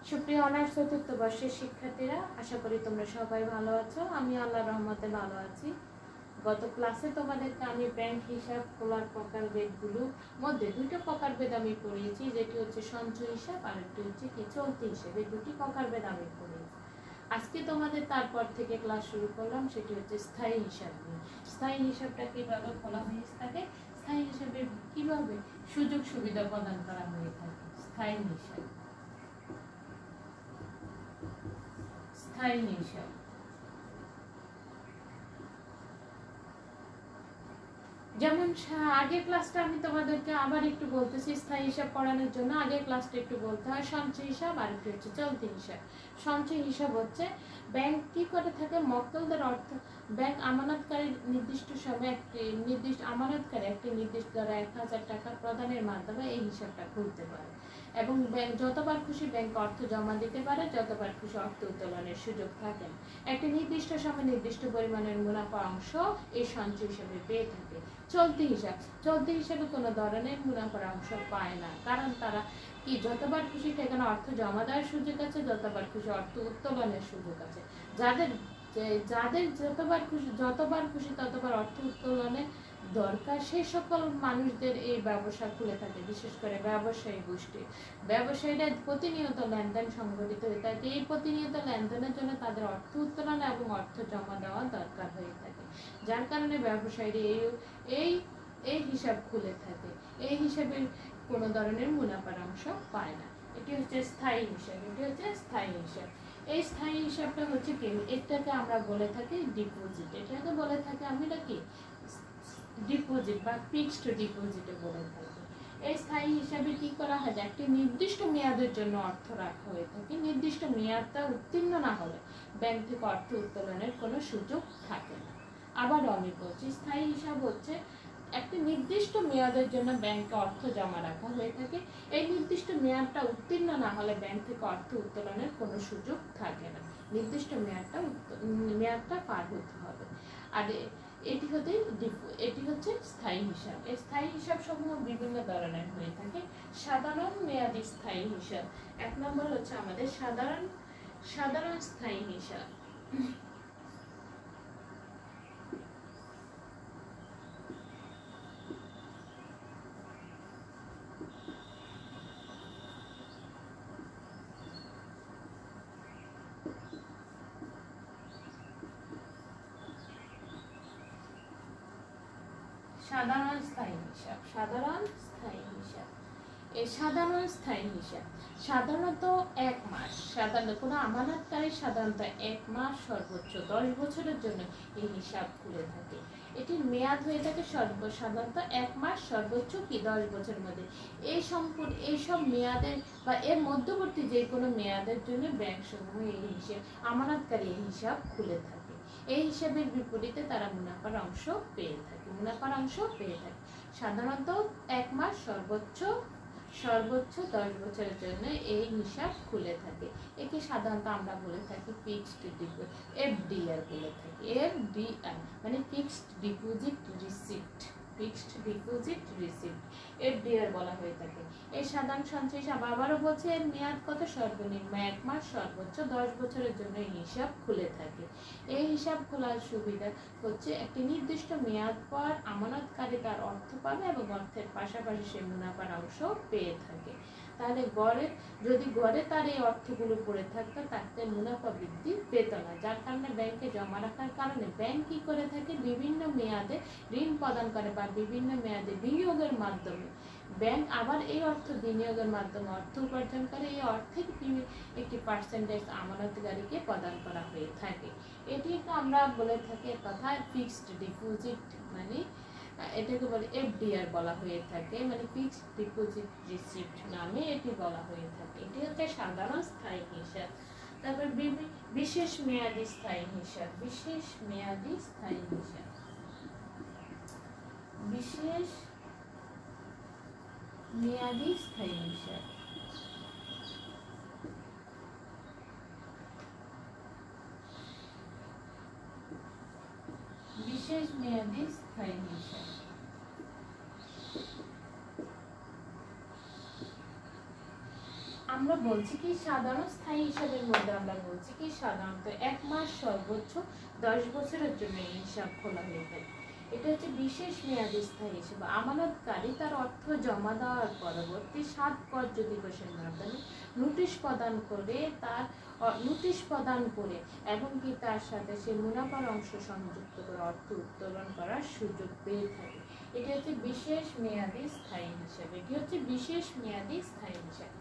সুপ্রিয় অনার্স চতুর্থ বর্ষের শিক্ষার্থীরা, আশা করি তোমরা সবাই ভালো আছো। আমি আল্লাহর রহমতে ভালো আছি। গত ক্লাসে তোমাদেরকে আমি ব্যাংক হিসাব খোলার প্রকারভেদগুলোর মধ্যে দুটো প্রকারভেদ আমি পড়িয়েছি, যেটি হচ্ছে সঞ্চয় হিসাব আর একটি হচ্ছে কি চলতি হিসাব। এই দুটি প্রকারভেদ আমি পড়িয়েছি। আজকে তোমাদের তারপর থেকে ক্লাস শুরু করলাম, সেটি হচ্ছে স্থায়ী হিসাব নিয়ে। স্থায়ী হিসাবটা কিভাবে খোলা হয়ে থাকে, স্থায়ী হিসাবে কিভাবে সুযোগ সুবিধা প্রদান করা হয়ে থাকে। স্থায়ী হিসাব, স্থায়ী হিসাব। যেমন আগের ক্লাসটা আমি তোমাদেরকে আবার একটু বলতেছি, স্থায়ী হিসাব পড়ানোর জন্য আগের ক্লাসটা একটু বলতে হয়। সঞ্চয় হিসাব আর একটু হচ্ছে চলতি হিসাব। সঞ্চয় হিসাব হচ্ছে ব্যাংক কি করে থাকে, মক্কেলদের অর্থ ব্যাংক আমানতকারী নির্দিষ্ট সময়ে একটি নির্দিষ্ট আমানতকারী একটি নির্দিষ্ট দ্বারা 1000 টাকা প্রদানের মাধ্যমে এই হিসাবটা খুলতে পারে এবং ব্যাংক যতবার খুশি ব্যাংক অর্থ জমা দিতে পারে, যতবার খুশি অর্থ উত্তোলনের সুযোগ থাকে। একটি নির্দিষ্ট সময় নির্দিষ্ট পরিমাণের মুনাফা অংশ এই সঞ্চয় হিসাবে পেয়ে থাকে। চলতি হিসাব, চলতি হিসাবে কোনো ধরনের মুনাফার অংশ পায় না, কারণ তারা কি যতবার খুশি সেখানে অর্থ জমা দেওয়ার সুযোগ আছে, যতবার খুশি অর্থ উত্তোলনের সুযোগ আছে। যাদের যাদের যতবার খুশি ততবার অর্থ উত্তোলনে দরকার, সেই সকল মানুষদের এই ব্যবসা খুলে থাকে। বিশেষ করে ব্যবসায়ী গোষ্ঠী, ব্যবসায়ীরা প্রতিনিয়ত লেনদেন সংঘটিত হয়ে থাকে। এই প্রতিনিয়ত লেনদেনের জন্য তাদের অর্থ উত্তোলন এবং অর্থ জমা দেওয়া দরকার হয়ে থাকে, যার কারণে ব্যবসায়ীরা এই এই হিসাব খুলে থাকে। এই হিসাবে কোনো ধরনের মুনাফার অংশ পায় না। এটি হচ্ছে স্থায়ী হিসাব, এটি হচ্ছে স্থায়ী হিসাব। এই স্থায়ী হিসাবটা হচ্ছে কি, এটাকে আমরা বলে থাকি ডিপোজিট। এটাকে বলে থাকি আমরা কি ডিপোজিট বা ফিক্সড ডিপোজিটে বলে থাকি। এই স্থায়ী হিসাবে কি করা হয়, একটি নির্দিষ্ট মেয়াদের জন্য অর্থ রাখা হয়ে থাকে। নির্দিষ্ট মেয়াদটা উত্তীর্ণ না হলে ব্যাংক থেকে অর্থ উত্তোলনের কোনো সুযোগ থাকে না। আবার আমি বলছি, স্থায়ী হিসাব হচ্ছে একটি নির্দিষ্ট মেয়াদের জন্য ব্যাংকে অর্থ জমা রাখা হয়ে থাকে। এই নির্দিষ্ট মেয়াদটা উত্তীর্ণ না হলে ব্যাংক থেকে অর্থ উত্তোলনের কোনো সুযোগ থাকে না। নির্দিষ্ট মেয়াদটা পার হতে হবে। আর এটি হচ্ছে স্থায়ী হিসাব। এই স্থায়ী হিসাব সমূহ বিভিন্ন ধরনের হয়ে থাকে। সাধারণ মেয়াদী স্থায়ী হিসাব, এক নম্বর হচ্ছে আমাদের সাধারণ স্থায়ী হিসাব। সাধারণ স্থায়ী হিসাব, সাধারণ স্থায়ী হিসাব। এই সাধারণ স্থায়ী হিসাব সাধারণত 1 মাস, কোনো আমানতকারী সাধারণত 1 মাস সর্বোচ্চ 10 বছরের জন্য এই হিসাব খুলে থাকে। এটির মেয়াদ হয়ে থাকে সাধারণত 1 মাস সর্বোচ্চ কি 10 বছরের মধ্যে। এইসব মেয়াদের বা এর মধ্যবর্তী যে কোনো মেয়াদের জন্য ব্যাংক সমূহ এই হিসাব আমানতকারী এই হিসাব খুলে থাকে। এই হিসাবের বিপরীতে তারা মুনাফার অংশ পেয়ে থাকে। সাধারণত 1 মাস সর্বোচ্চ 10 বছরের জন্য এই হিসাব খুলে থাকে। একে সাধারণত আমরা বলে থাকি ফিক্সড ডিপোজিট, এফডিআর বলে থাকি। এফডিআর মানে ফিক্সড ডিপোজিট রিসিপ্ট, এফডিআর বলা হয়ে থাকে। এই সাধারণ সঞ্চয় হিসাব আবারও বলছে, এর মেয়াদ কত, সর্বনিম্ন 1 মাস সর্বোচ্চ 10 বছরের জন্য এই হিসাব খুলে থাকে। এই হিসাব খোলার সুবিধা হচ্ছে একটি নির্দিষ্ট মেয়াদ পর আমানতকারী তার অর্থ পাবে এবং অর্থের পাশাপাশি সে মুনাফার অংশ পেয়ে থাকে। তাহলে যদি গড়ে তার এই অর্থগুলো পড়ে থাকতো, তাতে মুনাফা বৃদ্ধি পেত না, যার কারণে ব্যাংকে জমা রাখার কারণে ব্যাংক কি করে থাকে, বিভিন্ন মেয়াদে ঋণ প্রদান করে বা বিভিন্ন মেয়াদে বিনিয়োগের মাধ্যমে ব্যাংক আবার এই অর্থ বিনিয়োগের মাধ্যমে অর্থ উপার্জন করে। এই অর্থের একটি পার্সেন্টেজ আমানতকারীকে প্রদান করা হয়ে থাকে। এটিকে আমরা বলে থাকি কথা ফিক্সড ডিপোজিট, মানে এটাকে বলে এফডিআর বলা হয়ে থাকে, মানে ফিক্সড ডিপোজিট রিসিপ্ট নামে এটি বলা হয়ে থাকে। এটি হচ্ছে সাধারণ স্থায়ী হিসাব। তারপর বিশেষ মেয়াদী স্থায়ী হিসাব, বিশেষ মেয়াদী স্থায়ী হিসাব, বিশেষ মেয়াদী স্থায়ী হিসাব। বিশেষ মেয়াদী স্থায়ী হিসাব আমরা বলছি কি সাধারণ স্থায়ী হিসাবের মধ্যে আমরা বলছি কি সাধারণত 1 মাস সর্বোচ্চ 10 বছরের জন্য এই হিসাব খোলা হয়ে থাকে। এটা হচ্ছে বিশেষ মেয়াদী স্থায়ী হিসাব। আমানতকারী তার অর্থ জমা দেওয়ার পরবর্তী 7 কার্য দিবসের মাধ্যমে নোটিশ প্রদান করে এবং কি তার সাথে সে মুনাফার অংশ সংযুক্ত করে অর্থ উত্তোলন করার সুযোগ পেয়ে থাকে। এটি হচ্ছে বিশেষ মেয়াদী স্থায়ী হিসাব। এটি হচ্ছে বিশেষ মেয়াদী স্থায়ী হিসাব।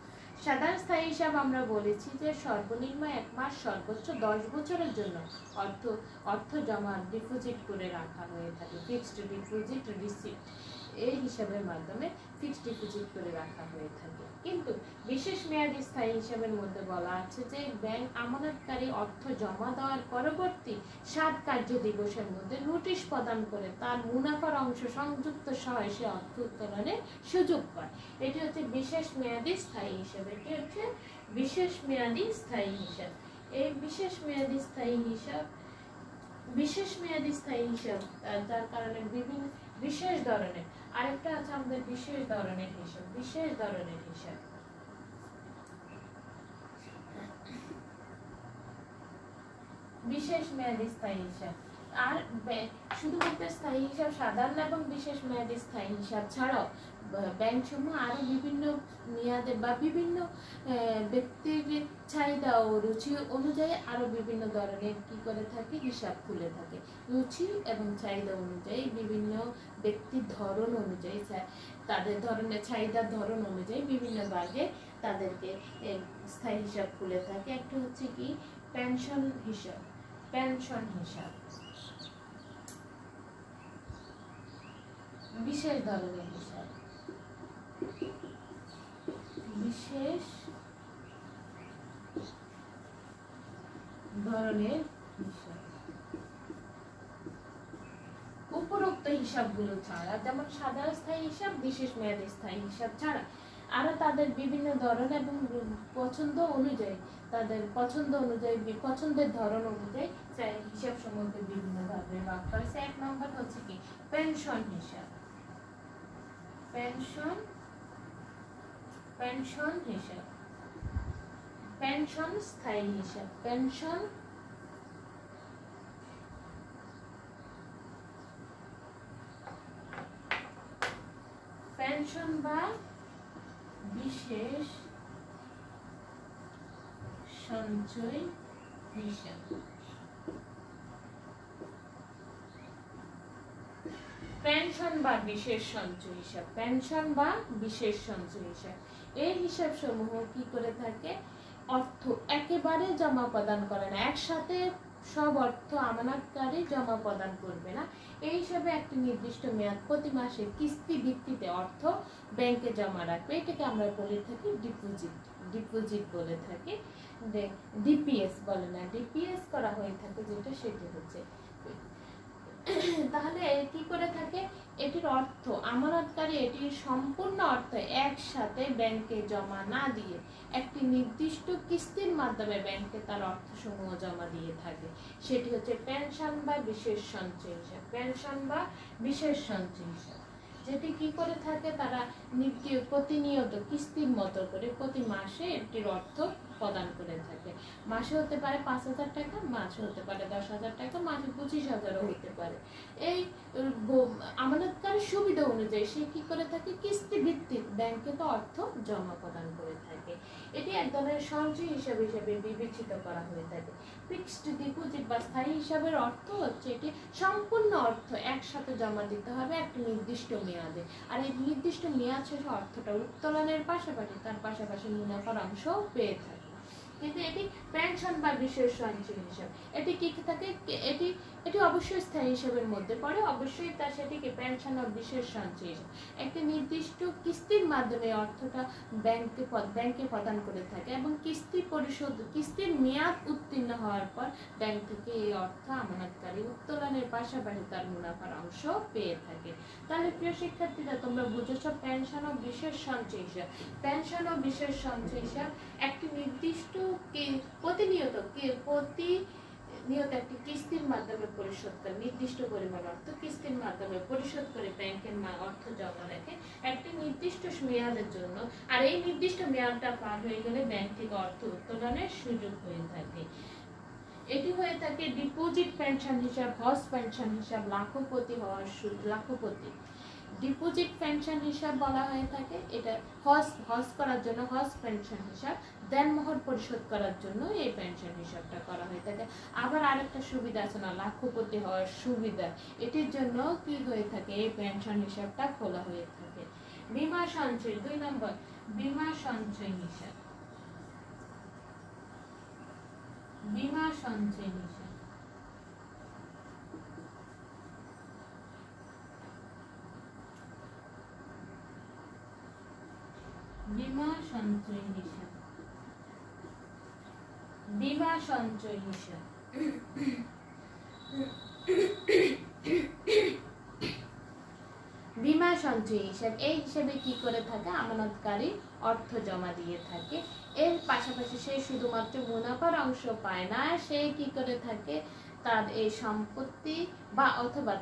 সাধারণ স্থায়ী হিসাব আমরা বলেছি যে সর্বনিম্ন 1 মাস সর্বোচ্চ 10 বছরের জন্য অর্থ জমা ডিপোজিট করে রাখা হয়ে থাকে। ফিক্সড ডিপোজিট রিসিপ্ট এই হিসাবের মাধ্যমে ফিক্সড ডিপোজিট করে রাখা হয়ে থাকে। কিন্তু বিশেষ মেয়াদী স্থায়ী হিসাবের মধ্যে বলা আছে যে ব্যাংক আমানতকারী অর্থ জমা দেওয়ার পরবর্তী 7 কার্য দিবসের মধ্যে নোটিশ প্রদান করে তার মুনাফার অংশ সংযুক্ত সহ সে অর্থ উত্তোলনের সুযোগ পায়। এটি হচ্ছে বিশেষ মেয়াদী স্থায়ী হিসাব। এটি হচ্ছে বিশেষ মেয়াদী স্থায়ী হিসাব। এই বিশেষ মেয়াদী স্থায়ী হিসাব যার কারণে বিভিন্ন বিশেষ ধরনের আরেকটা আছে আমাদের বিশেষ ধরনের হিসাব। বিশেষ মেয়াদী স্থায়ী হিসাব আর শুধুমাত্র স্থায়ী হিসাব সাধারণ এবং বিশেষ মেয়াদী স্থায়ী হিসাব ছাড়াও ব্যাংক সমূহ আরো বিভিন্ন মেয়াদে বা বিভিন্ন ব্যক্তির চাহিদা ও রুচি অনুযায়ী আরো বিভিন্ন ধরনের কি করে থাকে হিসাব খুলে থাকে। রুচি এবং চাহিদা অনুযায়ী বিভিন্ন ব্যক্তির ধরন অনুযায়ী তাদের ধরনের চাহিদার ধরন অনুযায়ী বিভিন্ন ভাগে তাদেরকে স্থায়ী হিসাব খুলে থাকে। একটা হচ্ছে কি পেনশন হিসাব। বিশেষ ধরনের হিসাব। উপরোক্ত হিসাবগুলো ছাড়া যেমন সাধারণ স্থায়ী হিসাব, বিশেষ মেয়াদী স্থায়ী হিসাব ছাড়া আরো তাদের বিভিন্ন ধরন এবং পছন্দের ধরন অনুযায়ী হিসাব সমূহকে বিভিন্ন ভাবে ভাগ করেছে। 1 নম্বর হচ্ছে কি পেনশন হিসাব। পেনশন স্থায়ী হিসাব। পেনশন বা বিশেষ সঞ্চয় হিসাব। পেনশন বা বিশেষ সঞ্চয় হিসাব এই হিসাব সমূহ কি করে থাকে অর্থ একেবারে জমা প্রদান করে না, একসাথে সব অর্থ আমানতকারী জমা প্রদান করবে না। এই হিসাবে একটি নির্দিষ্ট মেয়াদ প্রতি মাসে কিস্তি ভিত্তিতে অর্থ ব্যাংকে জমা রাখবে। এটাকে আমরা বলে থাকি ডিপোজিট বলে থাকি। ডিপিএস বলে না, ডিপিএস করা হয়ে থাকে যেটা সেটা হচ্ছে। তাহলে কি করে থাকে এটির অর্থ আমানতকারী এটির সম্পূর্ণ অর্থ একসাথে ব্যাংকে জমা না দিয়ে একটি নির্দিষ্ট কিস্তির মাধ্যমে ব্যাংকে তার অর্থসমূহ জমা দিয়ে থাকে। সেটি হচ্ছে পেনশন বা বিশেষ সঞ্চয় হিসাব। যেটি কি করে থাকে তারা প্রতিনিয়ত কিস্তির মতো করে প্রতি মাসে এটির অর্থ প্রদান করে থাকে। মাসে হতে পারে 5,000 টাকা, মাসে হতে পারে 10,000 টাকা, মাসে 25,000 হতে পারে। এই আমানতকারীর সুবিধা অনুযায়ী সে কি করে থাকে কিস্তি ভিত্তিক ব্যাংকে তো অর্থ জমা প্রদান করে থাকে। এটি এক ধরনের সঞ্চয় হিসাবে বিবেচিত করা হয়ে থাকে। ফিক্সড ডিপোজিট বা স্থায়ী হিসাবের অর্থ হচ্ছে এটি সম্পূর্ণ অর্থ একসাথে জমা দিতে হবে একটি নির্দিষ্ট মেয়াদে, আর এই নির্দিষ্ট মেয়াদ শেষে অর্থটা উত্তোলনের পাশাপাশি মুনাফার অংশ পেয়ে থাকে। কিন্তু এটি পেনশন বা বিশেষ সঞ্চয় হিসাব এটি কি থাকে এটি অবশ্যই স্থায়ী হিসাবের মধ্যে পড়ে। অবশ্যই সেটিকে পেনশন বা বিশেষ সঞ্চয় হিসাব একটি নির্দিষ্ট কিস্তির মাধ্যমে অর্থটা ব্যাংকে প্রদান করে থাকে এবং কিস্তির মেয়াদ উত্তীর্ণ হওয়ার পর ব্যাংক থেকে এই অর্থ আমানতকারী উত্তোলনের পাশাপাশি তার মুনাফার অংশ পেয়ে থাকে। তাহলে প্রিয় শিক্ষার্থীরা তোমরা বুঝেছ পেনশন ও বিশেষ সঞ্চয় হিসাব একটি নির্দিষ্ট প্রতিনিয়ত নিয়ত একটি কিস্তির মাধ্যমে পরিশোধ করে, নির্দিষ্ট পরিমাণ অর্থ কিস্তির মাধ্যমে পরিশোধ করে ব্যাংকের অর্থ জমা রাখে একটি নির্দিষ্ট মেয়াদের জন্য। আর এই নির্দিষ্ট মেয়াদটা পার হয়ে গেলে ব্যাংক থেকে অর্থ উত্তোলনের সুযোগ হয়ে থাকে। এটি হয়ে থাকে ডিপোজিট পেনশন হিসাব, হজ পেনশন হিসাব, লাখপতি হওয়ার লাখপতি ডিপোজিট পেনশন হিসাব বলা হয়ে থাকে। এটা হজ করার জন্য হজ পেনশন হিসাব, দেনমোহর পরিশোধ করার জন্য এই পেনশন হিসাবটা করা হয়ে থাকে। আবার আরেকটা সুবিধা আছে না, লাখপতি হওয়ার সুবিধা, এটির জন্য কি হয়ে থাকে, এই পেনশন হিসাবটা খোলা হয়ে থাকে। বীমা সঞ্চয় 2 নম্বর, বীমা সঞ্চয় হিসাব, বীমা সঞ্চয় হিসাব। বীমা সঞ্চয় হিসাব, বীমা সঞ্চয় হিসাব। বীমা সঞ্চয় হিসাব, এই হিসাবে কি করে থাকে, আমানতকারী অর্থ জমা দিয়ে থাকে। এর পাশাপাশি সে শুধুমাত্র মুনাফার অংশ পায় না, সে কি করে থাকে, তার এই সম্পত্তি বা অথবা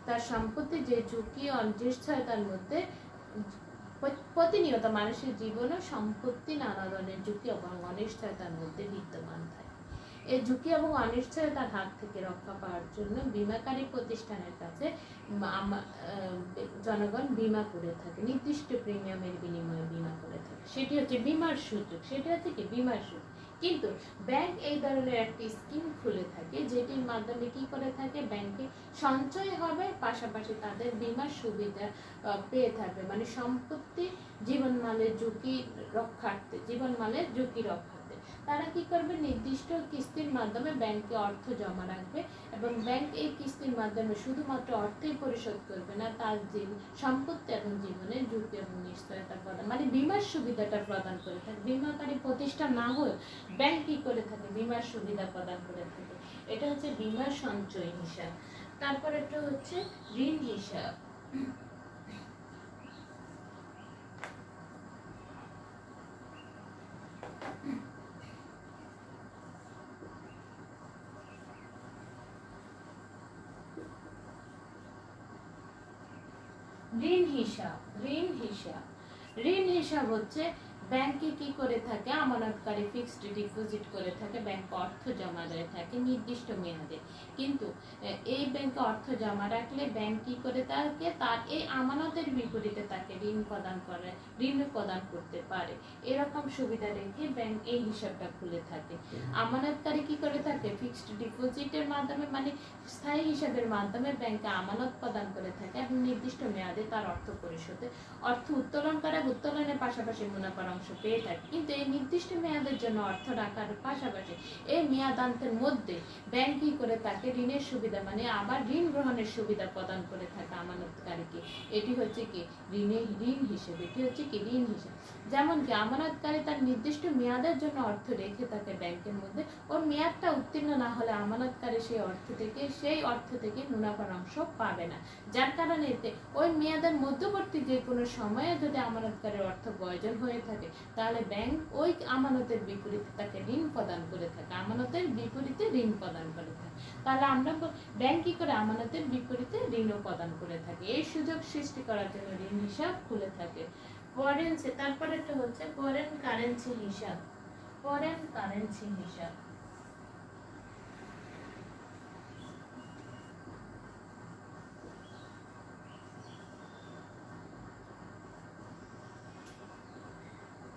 তার সম্পত্তি যে ঝুঁকি অনিশ্চয়তার মধ্যে প্রতিনিয়ত মানুষের জীবনে সম্পত্তি নানা ধরনের ঝুঁকি এবং অনিশ্চয়তার মধ্যে বিদ্যমান থাকে। এই ঝুঁকি এবং অনিশ্চয়তার হাত থেকে রক্ষা পাওয়ার জন্য বীমাকারী প্রতিষ্ঠানের কাছে জনগণ বীমা করে থাকে, নির্দিষ্ট প্রিমিয়ামের বিনিময়ে বীমা করে থাকে। সেটি হচ্ছে বীমার সুযোগ, সেটি হচ্ছে কি বীমার সুযোগ। কিন্তু ব্যাংক এই ধরনের একটি স্কিম খুলে থাকে, যেটির মাধ্যমে কি করে থাকে, ব্যাংকে সঞ্চয় হবে, পাশাপাশি তাদের বীমার সুবিধা পেয়ে থাকবে, মানে সম্পত্তি জীবনমালের ঝুঁকি রক্ষার্থে, জীবনমালের ঝুঁকি রক্ষার্থে তারা কি করবে, নির্দিষ্ট কিস্তির মাধ্যমে ব্যাংকে অর্থ জমা রাখবে এবং ব্যাংক এই কিস্তির মাধ্যমে শুধুমাত্র অর্থই পরিশোধ করবে না, তার যে সম্পত্তি এবং জীবনের ঝুঁকি এবং নিশ্চয়তা প্রদান, মানে বীমার সুবিধাটা প্রদান করে থাকে। বীমাকারী প্রতিষ্ঠান না হয়ে ব্যাংক কি করে থাকে, বীমার সুবিধা প্রদান করে থাকে। এটা হচ্ছে বীমার সঞ্চয় হিসাব। তারপর এটা হচ্ছে ঋণ হিসাব। ঋণ হিসাব, ঋণ হিসাব, ঋণ হিসাব হচ্ছে ব্যাংকে কি করে থাকে, আমানতকারী ফিক্সড ডিপোজিট করে থাকে, ব্যাংক অর্থ জমা দিয়ে থাকে নির্দিষ্ট মেয়াদে। কিন্তু এই ব্যাংকে অর্থ জমা রাখলে ব্যাংক কি করে থাকে, তার এই আমানতের বিপরীতে তাকে ঋণ প্রদান করে, ঋণ প্রদান করতে পারে। এরকম সুবিধা রেখে ব্যাংক এই হিসাবটা খুলে থাকে। আমানতকারী কি করে থাকে, ফিক্সড ডিপোজিটের মাধ্যমে, মানে স্থায়ী হিসাবের মাধ্যমে ব্যাংকে আমানত প্রদান করে থাকে এবং নির্দিষ্ট মেয়াদে তার অর্থ পরিশোধে অর্থ উত্তোলন করে, উত্তোলনের পাশাপাশি মুনাফার অংশ পেয়ে থাকে। কিন্তু এই নির্দিষ্ট মেয়াদের জন্য অর্থ রাখার পাশাপাশি এই মেয়াদান্তের মধ্যে ব্যাংক কি করে তাকে ঋণের সুবিধা, মানে আবার ঋণ গ্রহণের সুবিধা প্রদান করে থাকে আমানতকারীকে। এটি হচ্ছে কি ঋণ হিসেবে, এটি হচ্ছে কি ঋণ হিসেবে। যেমন কি আমানতকারী তার নির্দিষ্ট মেয়াদের জন্য অর্থ রেখে থাকে ব্যাংকের মধ্যে, ওর মেয়াদটা উত্তীর্ণ না হলে আমানতকারী সেই অর্থ থেকে মুনাফার অংশ পাবে না। যার কারণে এতে ওই মেয়াদের মধ্যবর্তী যে কোনো সময়ে যদি আমানতকারীর অর্থ প্রয়োজন হয়ে থাকে, তাহলে ব্যাংক ওই আমানতের বিপরীতে তাকে ঋণ প্রদান করে থাকে, আমানতের বিপরীতে ঋণ প্রদান করে থাকে। তাহলে আমরা ব্যাংক কি করে, আমানতের বিপরীতে ঋণও প্রদান করে থাকে। এই সুযোগ সৃষ্টি করার জন্য ঋণ হিসাব খুলে থাকে। ফরেনসি, তারপরে একটা হচ্ছে ফরেন কারেন্সি হিসাব, ফরেন কারেন্সি হিসাব।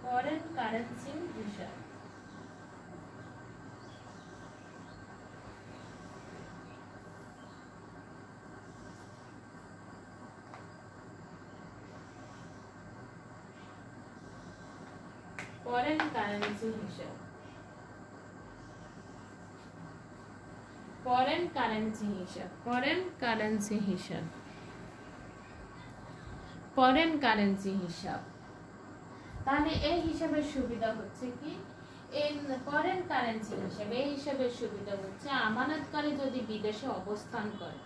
ফরেন কারেন্সি হিসাব, ফরেন কারেন্সি হিসাব, ফরেন কারেন্সি হিসাব, ফরেন কারেন্সি হিসাব, ফরেন কারেন্সি হিসাব। তাহলে এই হিসাবের সুবিধা হচ্ছে কি, এই ফরেন কারেন্সি হিসাবে এই হিসাবের সুবিধা হচ্ছে আমানতকারী যদি বিদেশে অবস্থান করে,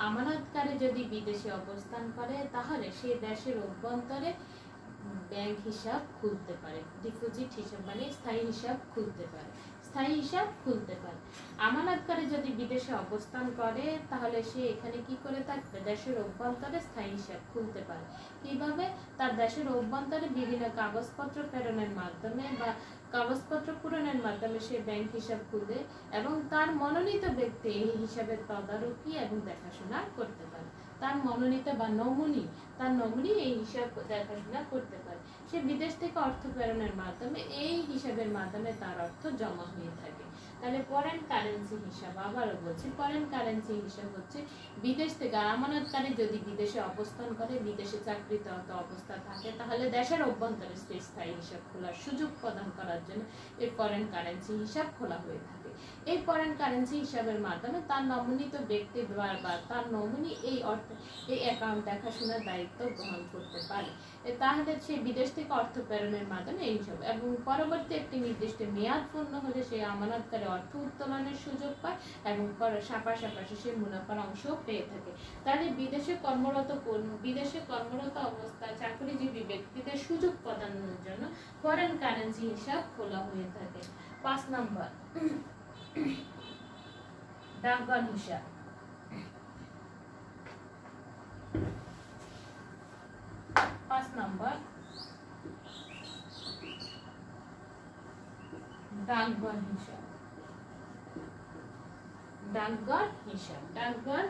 আমানতকারী যদি বিদেশে অবস্থান করে তাহলে সে দেশের অভ্যন্তরে ব্যাংক হিসাব খুলতে পারে, ডিপোজিট হিসাব মানে স্থায়ী হিসাব খুলতে পারে। স্থায়ী হিসাব খুলতে পারে। আমানতকারী যদি বিদেশে অবস্থান করে তাহলে সে এখানে কি করে থাকবে, দেশের অভ্যন্তরে স্থায়ী হিসাব খুলতে পারে। কিভাবে? তার দেশের অভ্যন্তরে বিভিন্ন কাগজপত্র প্রেরণের মাধ্যমে বা কাগজপত্র পূরণের মাধ্যমে সে ব্যাংক হিসাব খুলবে এবং তার মনোনীত ব্যক্তি এই হিসাবের তদারকি এবং দেখাশোনা করতে পারে। তার মনোনীত বা নমিনি এই হিসাব দেখাশোনা করতে পারে। সে বিদেশ থেকে অর্থ প্রেরণের মাধ্যমে এই হিসাবের মাধ্যমে তার অর্থ জমা হয়ে থাকে। তাহলে ফরেন কারেন্সি হিসাব, আবারও বলছি, ফরেন কারেন্সি হিসাব হচ্ছে বিদেশ থেকে আমানতকারী যদি বিদেশে অবস্থান করে, বিদেশে চাকরিরত অবস্থা থাকে, তাহলে দেশের অভ্যন্তরে স্থায়ী হিসাব খোলার সুযোগ প্রদান করার জন্য এই ফরেন কারেন্সি হিসাব খোলা হয়ে থাকে। এই ফরেন কারেন্সি হিসাবের মাধ্যমে তার নমিনিত ব্যক্তি বা তার নমিনি এই অ্যাকাউন্ট দেখাশোনার দায়িত্ব গ্রহণ করতে পারে। তাহলে সে বিদেশ থেকে অর্থ প্রেরণের মাধ্যমে এই হিসাব এবং পরবর্তী একটি নির্দিষ্ট মেয়াদ পূর্ণ হলে সে আমানতকারী অর্থ উত্তোলনের সুযোগ পায় এবং পাশাপাশি সে মুনাফার অংশ পেয়ে থাকে। তাহলে বিদেশে কর্মরত অবস্থায় চাকরিজীবী ব্যক্তিদের সুযোগ প্রদানের জন্য ফরেন কারেন্সি হিসাব খোলা হয়ে থাকে। 5 নম্বর ডাকঘর হিসাব। ডাকঘর হিসাব। ডাকঘর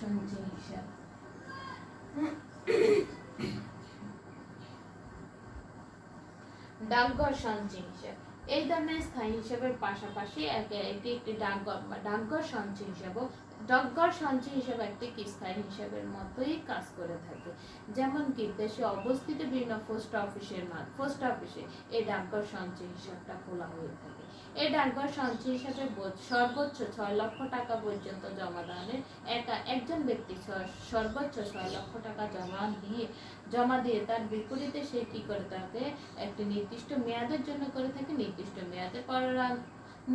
সঞ্চয় হিসাব। ডাকঘর সঞ্চয় হিসাব এই ধরনের স্থায়ী হিসাবের পাশাপাশি একটি ডাকঘর সঞ্চয় হিসাব। ডাকঘর সঞ্চয় হিসাব একটি স্থায়ী হিসাবের মতোই কাজ করে থাকে। যেমন কি দেশে অবস্থিত বিভিন্ন পোস্ট অফিসে এই ডাকঘর সঞ্চয় হিসাবটা খোলা হয়ে থাকে। এই ডাকঘর সঞ্চয় হিসাবে সর্বোচ্চ 6 লক্ষ টাকা পর্যন্ত জমা দানের একজন ব্যক্তি সর্বোচ্চ 6 লক্ষ টাকা জমা দিয়ে তার বিপরীতে সে কি করে থাকে, একটি নির্দিষ্ট মেয়াদের জন্য করে থাকে।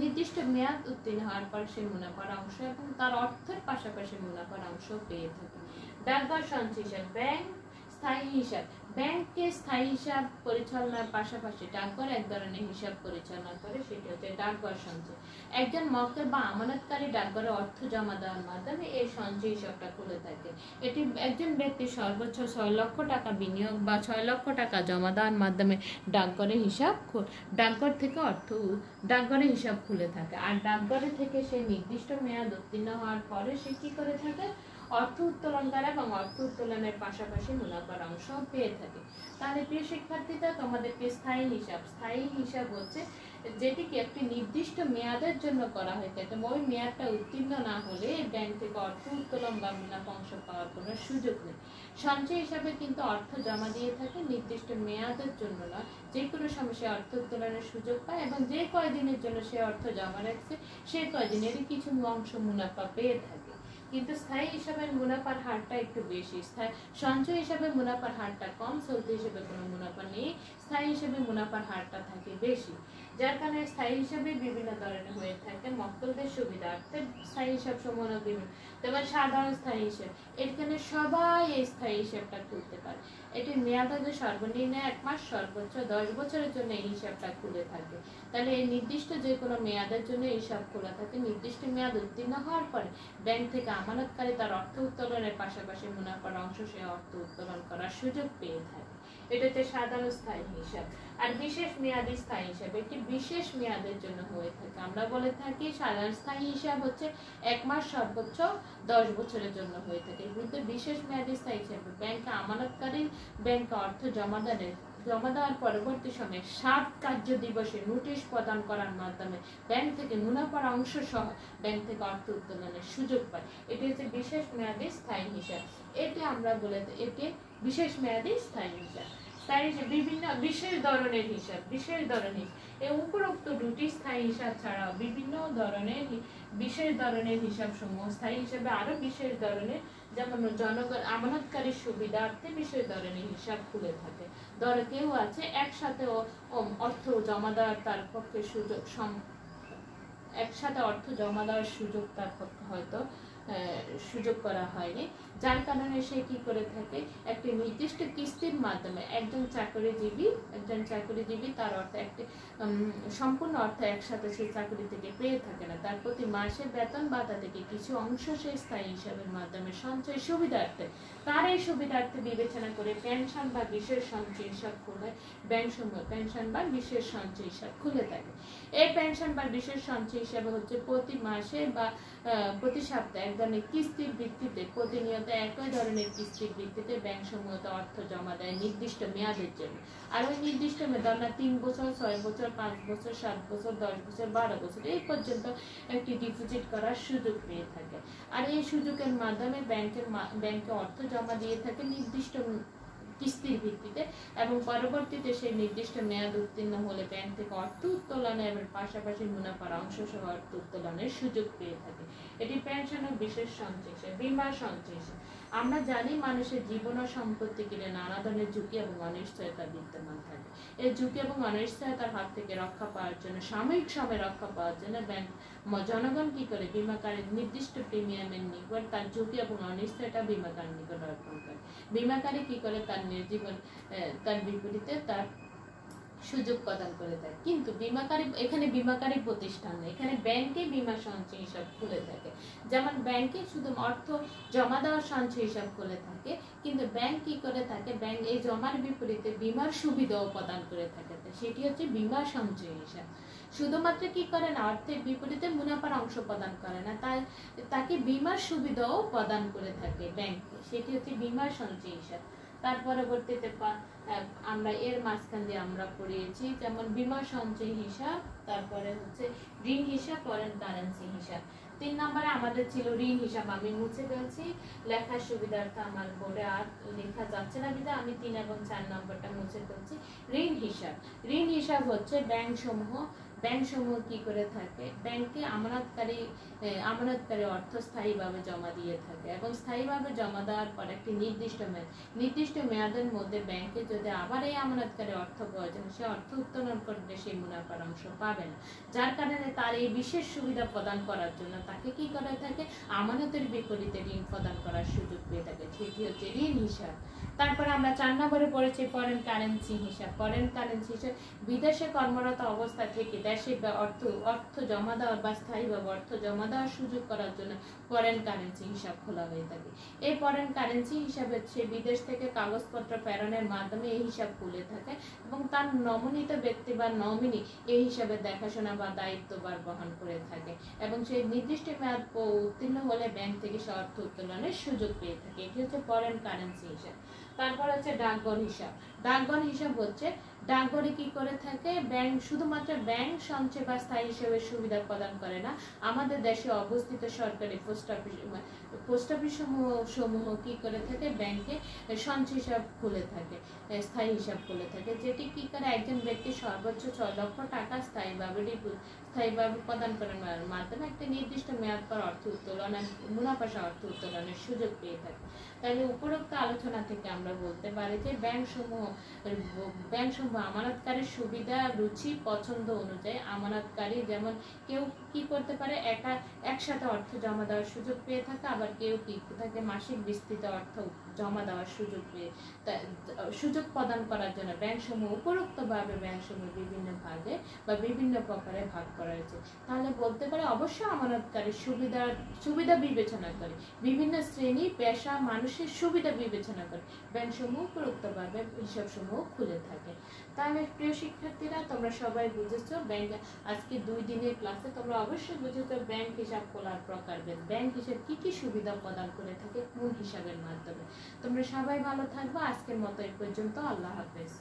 নির্দিষ্ট মেয়াদ উত্তীর্ণ হওয়ার পর সে মুনাফার অংশ এবং তার অর্থের পাশাপাশি মুনাফার অংশ পেয়ে থাকে। ডাকঘর সঞ্চয় হিসাব। ব্যাংকে স্থায়ী হিসাব পরিচালনার পাশাপাশি ডাকঘর এক ধরনের হিসাব পরিচালনা করে, সেটি হচ্ছে ডাকঘর সঞ্চয়। একজন মক্কেল বা আমানতকারী ডাকঘরে অর্থ জমা দেওয়ার মাধ্যমে এই সঞ্চয় হিসাবটা খুলে থাকে। এটি একজন ব্যক্তি সর্বোচ্চ 6 লক্ষ টাকা বিনিয়োগ বা 6 লক্ষ টাকা জমা দেওয়ার মাধ্যমে ডাকঘরে হিসাব খুলে থাকে। আর ডাকঘরে থেকে সে নির্দিষ্ট মেয়াদ উত্তীর্ণ হওয়ার পরে সে কি করে থাকে, অর্থ উত্তোলন করে এবং অর্থ উত্তোলনের পাশাপাশি মুনাফার অংশ পেয়ে থাকে। তাহলে প্রিয় শিক্ষার্থীরা, তোমাদেরকে স্থায়ী হিসাব হচ্ছে যেটিকে একটি নির্দিষ্ট মেয়াদের জন্য করা হয়ে থাকে। ওই মেয়াদটা উত্তীর্ণ না হলে ব্যাংক থেকে অর্থ উত্তোলন বা মুনাফা অংশ পাওয়ার কোনো সুযোগ নেই। সঞ্চয় হিসাবে কিন্তু অর্থ জমা দিয়ে থাকে, নির্দিষ্ট মেয়াদের জন্য না, যে কোনো সময় সে অর্থ উত্তোলনের সুযোগ পায় এবং যে কয়দিনের জন্য সে অর্থ জমা রাখছে সে কয়দিনেরই কিছু অংশ মুনাফা পেয়ে থাকে। কিন্তু স্থায়ী হিসাবে মুনাফার হারটা একটু বেশি। সঞ্চয় হিসাবে মুনাফার হারটা কম, চলতি হিসেবে কোনো মুনাফা নেই, স্থায়ী হিসাবে মুনাফার হারটা থাকে বেশি। যার কারণে স্থায়ী হিসাবে বিভিন্ন ধরনের হয়ে থাকে। মক্কেলদের সুবিধার্থে স্থায়ী হিসাব সমূহ বিভিন্ন, যেমন সাধারণ স্থায়ী হিসাব, এখানে সবাই এই স্থায়ী হিসাবটা খুলতে পারে। এটি মেয়াদ হবে সর্বনিম্ন 1 মাস, সর্বোচ্চ 10 বছরের জন্য এই হিসাবটা খুলে থাকে। তাহলে এই নির্দিষ্ট যে কোনো মেয়াদের জন্য এই হিসাব খোলা থাকে। নির্দিষ্ট মেয়াদ উত্তীর্ণ হওয়ার পরে ব্যাংক থেকে আমানতকারী তার অর্থ উত্তোলনের পাশাপাশি মুনাফার অংশ সে অর্থ উত্তোলন করার সুযোগ পেয়ে থাকে। এটা হচ্ছে সাধারণ স্থায়ী হিসাব। আর বিশেষ মেয়াদী স্থায়ী হিসাব একটি বিশেষ মেয়াদের জন্য হয়ে থাকে। আমরা বলে থাকি সাধারণ স্থায়ী হিসাব হচ্ছে 1 মাস, সর্বোচ্চ 10 বছরের জন্য হয়ে থাকে। কিন্তু বিশেষ মেয়াদী স্থায়ী হিসাবে ব্যাংকে আমানতকারী ব্যাংকে অর্থ জমা দেওয়ার পরবর্তী সময়ে 7 কার্য দিবসে নোটিশ প্রদান করার মাধ্যমে ব্যাংক থেকে মুনাফার অংশ সহ ব্যাংক থেকে অর্থ উত্তোলনের সুযোগ পায়। এটি হচ্ছে বিশেষ মেয়াদী স্থায়ী হিসাব। এটি বিশেষ মেয়াদী স্থায়ী হিসাব। বিভিন্ন বিশেষ ধরনের হিসাব। এই উপরোক্ত দুটি স্থায়ী হিসাব ছাড়াও বিভিন্ন ধরনের বিশেষ ধরনের হিসাব সমূহ স্থায়ী হিসাবে আরো বিশেষ ধরনের, যেমন জনগণ আমানতকারীর সুবিধার্থে বিশেষ ধরনের হিসাব খুলে থাকে। ধরো কেউ আছে একসাথে অর্থ জমা দেওয়ার তার পক্ষে সুযোগ, একসাথে অর্থ জমা দেওয়ার সুযোগ তার পক্ষে হয়তো সুযোগ করা হয়নি, যার কারণে সে কি করে থাকে একটি নির্দিষ্ট কিস্তির মাধ্যমে একজন চাকরিজীবী তার অর্থ একটি সম্পূর্ণ অর্থ একসাথে সেই চাকরি থেকে পেয়ে থাকে না, তার প্রতি মাসে বেতন ভাতা থেকে কিছু অংশ সে স্থায়ী হিসাবের মাধ্যমে সঞ্চয় সুবিধার্থে তার এই সুবিধার্থে বিবেচনা করে পেনশন বা বিশেষ সঞ্চয় হিসাব খুলে ব্যাংকসমূহ পেনশন বা বিশেষ সঞ্চয় হিসাব খুলে থাকে। এই পেনশন বা বিশেষ সঞ্চয় হিসাবে হচ্ছে প্রতি মাসে বা প্রতি সপ্তাহে এক ধরনের কিস্তির ভিত্তিতে প্রতিনিয়ত একই ধরনের কিস্তির ভিত্তিতে ব্যাংকসমূহতে অর্থ জমা দেয় নির্দিষ্ট মেয়াদের জন্য। আর ওই নির্দিষ্ট মেয়াদ না 3 বছর, 6 বছর, 5 বছর, 7 বছর, 10 বছর, 12 বছর এই পর্যন্ত একটি ডিপোজিট করার সুযোগ পেয়ে থাকে। আর এই সুযোগের মাধ্যমে ব্যাংকে অর্থ জমা দিয়ে থাকে নির্দিষ্ট কিস্তির ভিত্তিতে এবং পরবর্তীতে সেই নির্দিষ্ট মেয়াদ উত্তীর্ণ হলে ব্যাংক থেকে অর্থ উত্তোলনের এবং পাশাপাশি মুনাফার অংশ সহ অর্থ উত্তোলনের সুযোগ পেয়ে থাকে। এটি পেনশন ও বিশেষ সঞ্চয় হিসেবে। বীমা সঞ্চয় হিসেবে আমরা জানি মানুষের জীবন ও সম্পত্তি কিনে নানা ধরনের ঝুঁকি এবং অনিশ্চয়তা বিদ্যমান থাকে। এই ঝুঁকি এবং অনিশ্চয়তার হাত থেকে রক্ষা পাওয়ার জন্য সাময়িক সময় রক্ষা পাওয়ার জন্য ব্যাংক জনগণ কি করে বীমাকারীর নির্দিষ্ট প্রিমিয়ামের নিকট তার ঝুঁকি এবং অনিশ্চয়তা বীমাকারীর নিকট অর্পণ করে। বীমাকারী কি করে তার জীবন তার বিপরীতে তার সুযোগ প্রদান করে দেয়। কিন্তু এখানে বীমাকারী প্রতিষ্ঠান নেই, এখানে ব্যাংকে বীমা সঞ্চয় হিসাব খুলে থাকে। যেমন ব্যাংকে শুধু অর্থ জমা দেওয়ার সঞ্চয় হিসাব খুলে থাকে, কিন্তু ব্যাংক কি করে থাকে ব্যাংক এই জমার বিপরীতে বীমার সুবিধাও প্রদান করে থাকে, সেটি হচ্ছে বীমা সঞ্চয় হিসাব। শুধুমাত্র কি করে না অর্থের বিপরীতে মুনাফার অংশ প্রদান করে না, তাকে বীমার সুবিধাও প্রদান করে থাকে ব্যাংক, সেটি হচ্ছে বীমা সঞ্চয় হিসাব। তার পরবর্তীতে আমরা এর মাঝখান দিয়ে আমরা পড়িয়েছি যেমন বীমা সঞ্চয় হিসাব, তারপরে হচ্ছে ঋণ হিসাব, ফরেন কারেন্সি হিসাব। 3 নম্বরে আমাদের ছিল ঋণ হিসাব, আমি মুছে ফেলছি লেখার সুবিধার্থে, আমার বোর্ডে আর লেখা যাচ্ছে না বিধায় আমি 3 এবং 4 নম্বরটা মুছে ফেলছি। ঋণ হিসাব হচ্ছে ব্যাংকসমূহ কি করে থাকে ব্যাংকে আমানতকারী অর্থ স্থায়ীভাবে জমা দিয়ে থাকে এবং স্থায়ীভাবে জমা দেওয়ার পর একটি নির্দিষ্ট মেয়াদের মধ্যে ব্যাংকে যদি আবার এই আমানতকারী অর্থ প্রয়োজন সে অর্থ উত্তোলন করলে সেই মুনাফার অংশ পাবে না, যার কারণে তার এই বিশেষ সুবিধা প্রদান করার জন্য তাকে কি করে থাকে আমানতের বিপরীতে ঋণ প্রদান করার সুযোগ পেয়ে থাকে, সেটি হচ্ছে ঋণ হিসাব। তারপরে আমরা 4 নম্বরে পড়েছি ফরেন কারেন্সি হিসাব। বিদেশে কর্মরত অবস্থা থেকে দেশে অর্থ জমা দেওয়ার বা স্থায়ীভাবে অর্থ জমা দেওয়ার সুযোগ করার জন্য ফরেন কারেন্সি হিসাব খোলা হয়ে থাকে। এই ফরেন কারেন্সি হিসাবে সে বিদেশ থেকে কাগজপত্র প্রেরণের মাধ্যমে এই হিসাব খুলে থাকে এবং তার নমনীত ব্যক্তি বা নমিনি এই হিসাবে দেখাশোনা বা দায়িত্বভার বহন করে থাকে এবং সেই নির্দিষ্ট মেয়াদ উত্তীর্ণ হলে ব্যাংক থেকে সে অর্থ উত্তোলনের সুযোগ পেয়ে থাকে, এটি হচ্ছে ফরেন কারেন্সি হিসাব। তারপর হচ্ছে ডাকঘর হিসাব হচ্ছে ডাকঘরে কি করে থাকে ব্যাংক শুধুমাত্র ব্যাংক সঞ্চয় বা স্থায়ী হিসেবে সুবিধা প্রদান করে না, আমাদের দেশে অবস্থিত সরকারি পোস্ট অফিস সমূহ কি করে থাকে ব্যাংকে সঞ্চয় হিসাব খুলে থাকে, স্থায়ী হিসাব খুলে থাকে, যেটি কি করে একজন ব্যক্তি সর্বোচ্চ 6 লক্ষ টাকা স্থায়ীভাবে প্রদান করার মাধ্যমে একটা নির্দিষ্ট মেয়াদ পর অর্থ উত্তোলন মুনাফা অর্থ উত্তোলনের সুযোগ পেয়ে থাকে। তাহলে উপরোক্ত আলোচনা থেকে আমরা বলতে পারি যে ব্যাংকসমূহ আমানতকারীর সুবিধা রুচি পছন্দ অনুযায়ী আমানতকারী যেমন কেউ কি করতে পারে একসাথে অর্থ জমা দেওয়ার সুযোগ পেয়ে থাকে, আবার কেউ কি থাকে মাসিক বিস্তৃত অর্থ জমা দেওয়ার সুযোগ প্রদান করার জন্য ব্যাংকসমূহ উপরোক্তভাবে ব্যাংকসমূহ বিভিন্ন ভাগে বা বিভিন্ন প্রকারে ভাগ করা হয়েছে। তাহলে বলতে পারে অবশ্যই আমানতকারী সুবিধা বিবেচনা করে বিভিন্ন শ্রেণী পেশা মানুষের সুবিধা বিবেচনা করে ব্যাংকসমূহ উপরোক্তভাবে হিসাবসমূহ খুলে থাকে। তাহলে প্রিয় শিক্ষার্থীরা তোমরা সবাই বুঝেছো আজকে 2 দিনের ক্লাসে তোমরা অবশ্যই বুঝেছো ব্যাংক হিসাব খোলার প্রকারভেদ, ব্যাংক হিসাব কি সুবিধা প্রদান করে থাকে কোন হিসাবের মাধ্যমে। তোমরা সবাই ভালো থাকবে, আজকের মতো এই পর্যন্ত, আল্লাহ হাফেজ।